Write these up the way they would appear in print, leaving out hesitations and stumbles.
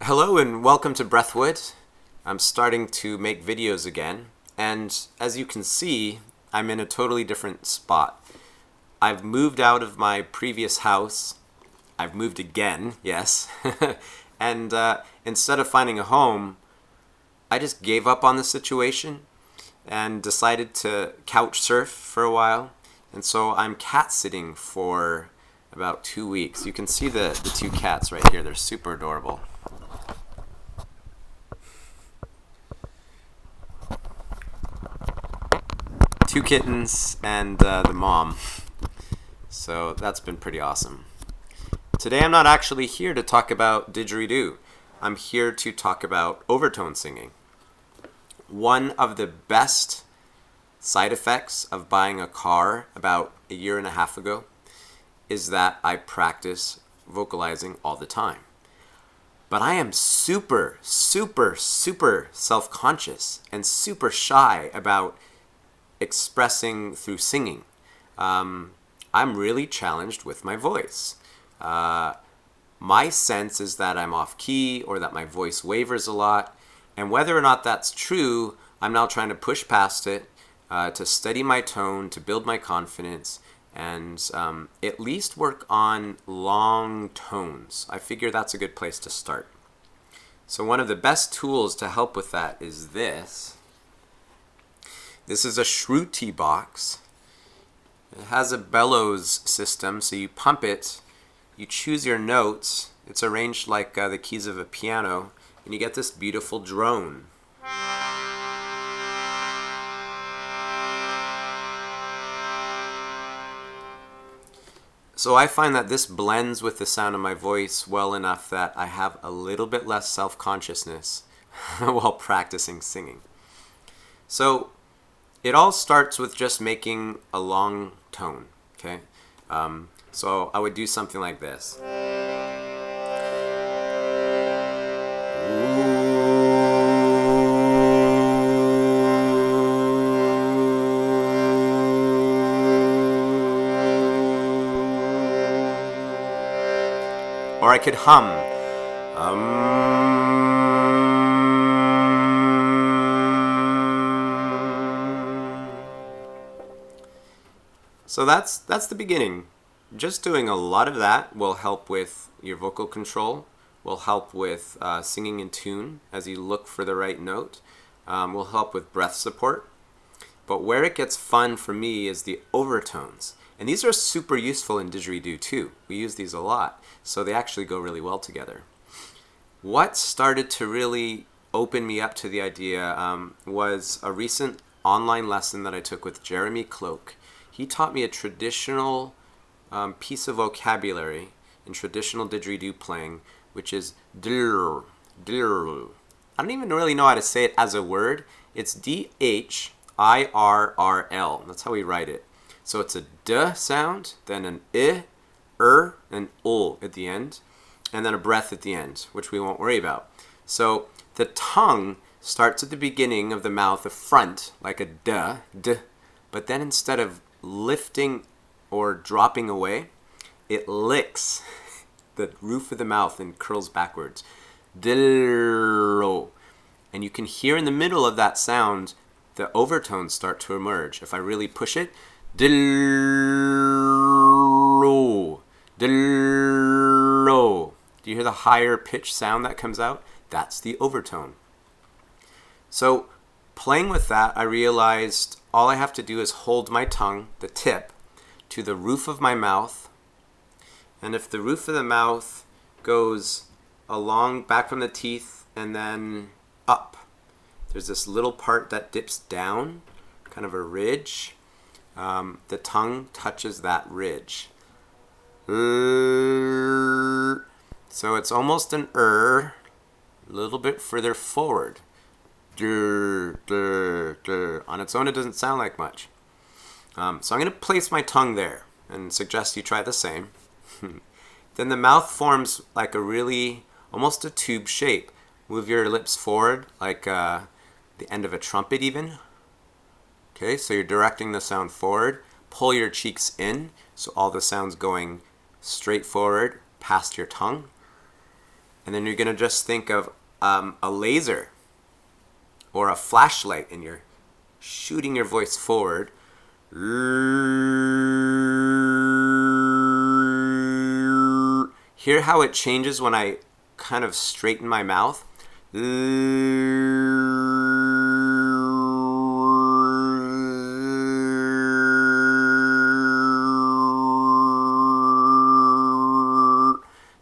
Hello and welcome to Breathwood. I'm starting to make videos again, and as you can see, I'm in a totally different spot. I've moved out of my previous house. I've moved again, yes. And instead of finding a home, I just gave up on the situation and decided to couch surf for a while. And so I'm cat sitting for about 2 weeks. You can see the two cats right here. They're super adorable. Two kittens and the mom. So that's been pretty awesome. Today I'm not actually here to talk about didgeridoo. I'm here to talk about overtone singing. One of the best side effects of buying a car about a year and a half ago is that I practice vocalizing all the time. But I am super self-conscious and super shy about expressing through singing. I'm really challenged with my voice. My sense is that I'm off key or that my voice wavers a lot. And whether or not that's true, I'm now trying to push past it, to steady my tone, to build my confidence, and at least work on long tones. I figure that's a good place to start. So one of the best tools to help with that is this. This is a Shruti box. It has a bellows system, so you pump it, you choose your notes, it's arranged like the keys of a piano, and you get this beautiful drone. So I find that this blends with the sound of my voice well enough that I have a little bit less self-consciousness while practicing singing. So it all starts with just making a long tone, okay? So I would do something like this. Or I could hum. So that's the beginning. Just doing a lot of that will help with your vocal control, will help with singing in tune as you look for the right note, will help with breath support. But where it gets fun for me is the overtones. And these are super useful in didgeridoo too. We use these a lot, so they actually go really well together. What started to really open me up to the idea was a recent online lesson that I took with Jeremy Cloak. He taught me a traditional piece of vocabulary in traditional didgeridoo playing, which is drrr, drrr. I don't even really know how to say it as a word. It's D-H-I-R-R-L. That's how we write it. So it's a D sound, then an I, and O at the end, and then a breath at the end, which we won't worry about. So the tongue starts at the beginning of the mouth, the front, like a D, but then instead of lifting or dropping away, it licks the roof of the mouth and curls backwards. Dillo. And you can hear in the middle of that sound the overtones start to emerge. If I really push it, dillo, dillo. Do you hear the higher pitch sound that comes out? That's the overtone. So playing with that, I realized all I have to do is hold my tongue, the tip, to the roof of my mouth. And if the roof of the mouth goes along, back from the teeth, and then up, there's this little part that dips down, kind of a ridge. The tongue touches that ridge. So it's almost an a little bit further forward. On its own, it doesn't sound like much. So I'm going to place my tongue there and suggest you try the same. Then the mouth forms like a really, almost a tube shape. Move your lips forward like the end of a trumpet even. Okay, so you're directing the sound forward. Pull your cheeks in, so all the sound's going straight forward past your tongue. And then you're going to just think of a laser or a flashlight, and you're shooting your voice forward. Hear how it changes when I kind of straighten my mouth.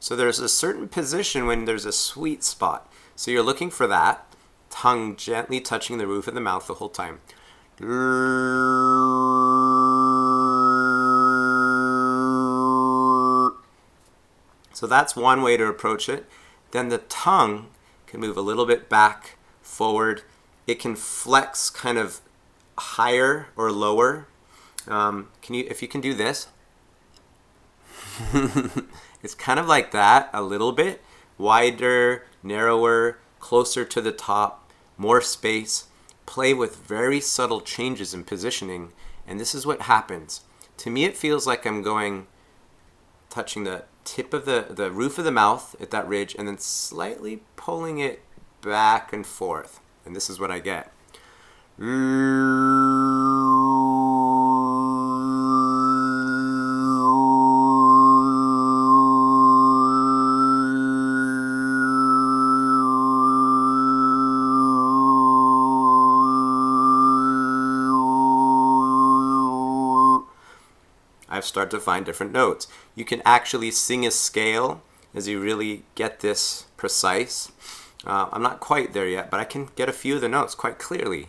So there's a certain position when there's a sweet spot. So you're looking for that, tongue gently touching the roof of the mouth the whole time. So that's one way to approach it. Then the tongue can move a little bit back, forward. It can flex kind of higher or lower. If you can do this, it's kind of like that a little bit, wider, narrower, closer to the top, more space. Play with very subtle changes in positioning, and this is what happens. To me, it feels like I'm touching the tip of the roof of the mouth at that ridge and then slightly pulling it back and forth. And this is what I get. I've started to find different notes. You can actually sing a scale as you really get this precise. I'm not quite there yet, but I can get a few of the notes quite clearly.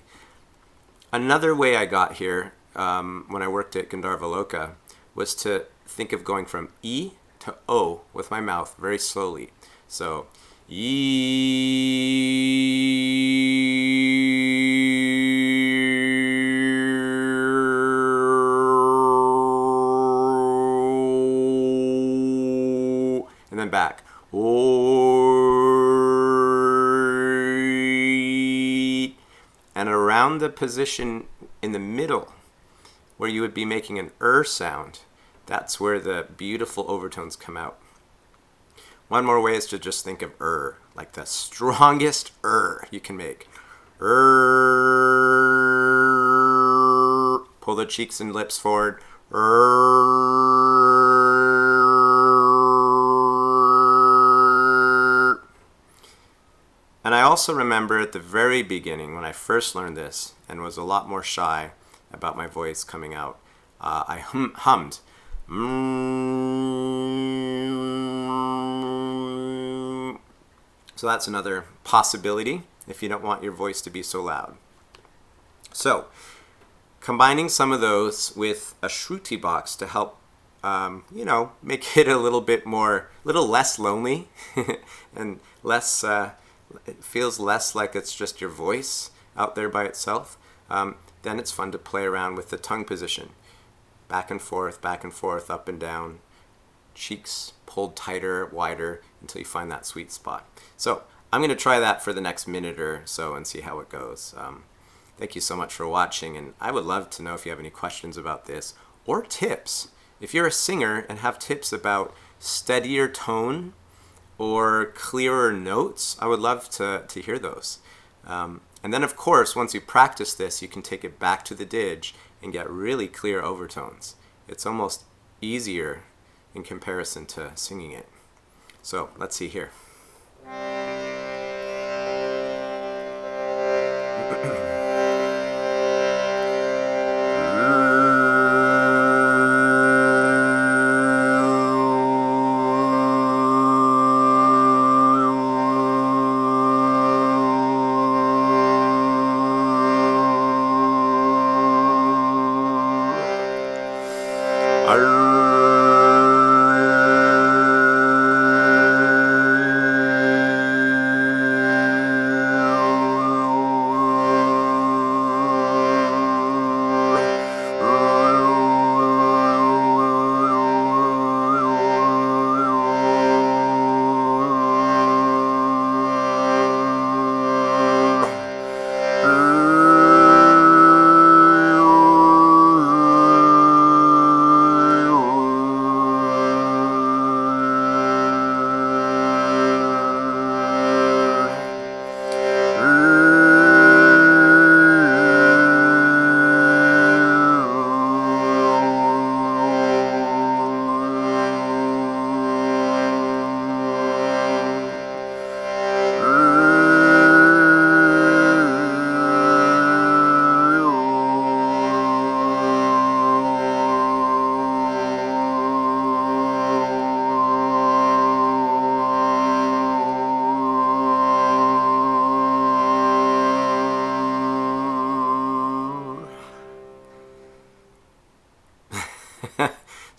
Another way I got here when I worked at Gandharva Loka was to think of going from E to O with my mouth very slowly. So, and then back. And around the position in the middle where you would be making an sound, that's where the beautiful overtones come out. One more way is to just think of like the strongest you can make. Pull the cheeks and lips forward. And I also remember at the very beginning when I first learned this and was a lot more shy about my voice coming out, I hummed. So that's another possibility if you don't want your voice to be so loud. So combining some of those with a shruti box to help, make it a little less lonely and less, it feels less like it's just your voice out there by itself. Then it's fun to play around with the tongue position. Back and forth, up and down. Cheeks pulled tighter, wider, until you find that sweet spot. So I'm going to try that for the next minute or so and see how it goes. Thank you so much for watching, and I would love to know if you have any questions about this or tips. If you're a singer and have tips about steadier tone or clearer notes, I would love to hear those. And then, of course, once you practice this, you can take it back to the dig and get really clear overtones. It's almost easier in comparison to singing it. So let's see here.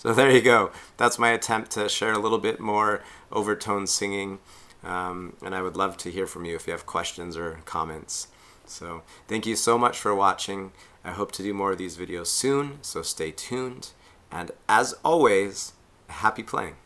So there you go. That's my attempt to share a little bit more overtone singing. And I would love to hear from you if you have questions or comments. So thank you so much for watching. I hope to do more of these videos soon, so stay tuned. And as always, happy playing.